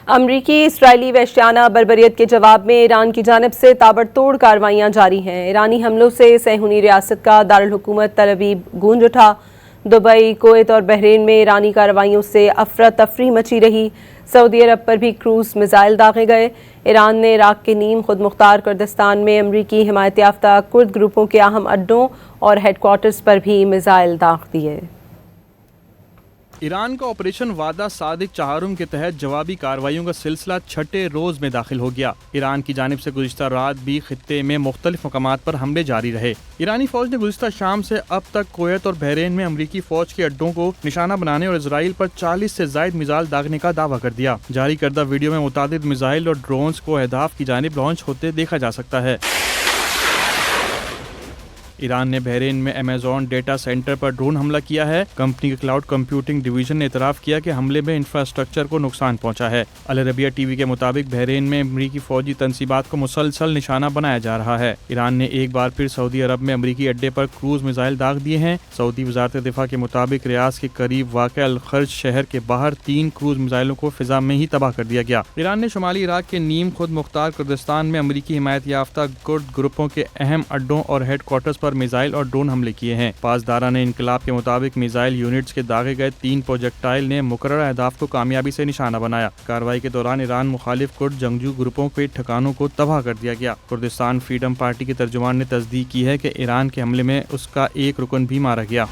امریکی اسرائیلی وحشیانہ بربریت کے جواب میں ایران کی جانب سے تابڑتوڑ کارروائیاں جاری ہیں۔ ایرانی حملوں سے صہیونی ریاست کا دارالحکومت تل ابیب گونج اٹھا۔ دبئی، کویت اور بحرین میں ایرانی کارروائیوں سے افراتفری مچی رہی۔ سعودی عرب پر بھی کروز میزائل داغے گئے۔ ایران نے عراق کے نیم خود مختار کردستان میں امریکی حمایت یافتہ کرد گروپوں کے اہم اڈوں اور ہیڈ کوارٹرز پر بھی میزائل داغ دیے۔ ایران کا آپریشن وعدہ صادق چہارم کے تحت جوابی کارروائیوں کا سلسلہ چھٹے روز میں داخل ہو گیا۔ ایران کی جانب سے گزشتہ رات بھی خطے میں مختلف مقامات پر حملے جاری رہے۔ ایرانی فوج نے گزشتہ شام سے اب تک کویت اور بحرین میں امریکی فوج کے اڈوں کو نشانہ بنانے اور اسرائیل پر 40 سے زائد میزائل داغنے کا دعویٰ کر دیا۔ جاری کردہ ویڈیو میں متعدد میزائل اور ڈرونز کو اہداف کی جانب لانچ ہوتے دیکھا جا سکتا ہے۔ ایران نے بحرین میں امیزون ڈیٹا سینٹر پر ڈرون حملہ کیا ہے۔ کمپنی کے کلاؤڈ کمپیوٹنگ ڈویژن نے اعتراف کیا کہ حملے میں انفراسٹرکچر کو نقصان پہنچا ہے۔ العربیہ ٹی وی کے مطابق بحرین میں امریکی فوجی تنصیبات کو مسلسل نشانہ بنایا جا رہا ہے۔ ایران نے ایک بار پھر سعودی عرب میں امریکی اڈے پر کروز میزائل داغ دیے ہیں۔ سعودی وزارت دفاع کے مطابق ریاض کے قریب واقع الخرج شہر کے باہر 3 کروز میزائلوں کو فضا میں ہی تباہ کر دیا گیا۔ ایران نے شمالی عراق کے نیم خود مختار کردستان میں امریکی حمایت یافتہ کرد گروپوں کے اہم اڈوں اور ہیڈ کوارٹرز پر میزائل اور ڈرون حملے کیے ہیں۔ پاسداران انقلاب کے مطابق میزائل یونٹس کے داغے گئے 3 پروجیکٹائل نے مقررہ اہداف کو کامیابی سے نشانہ بنایا۔ کارروائی کے دوران ایران مخالف کرد جنگجو گروپوں کے ٹھکانوں کو تباہ کر دیا گیا۔ کردستان فریڈم پارٹی کے ترجمان نے تصدیق کی ہے کہ ایران کے حملے میں اس کا ایک رکن بھی مارا گیا۔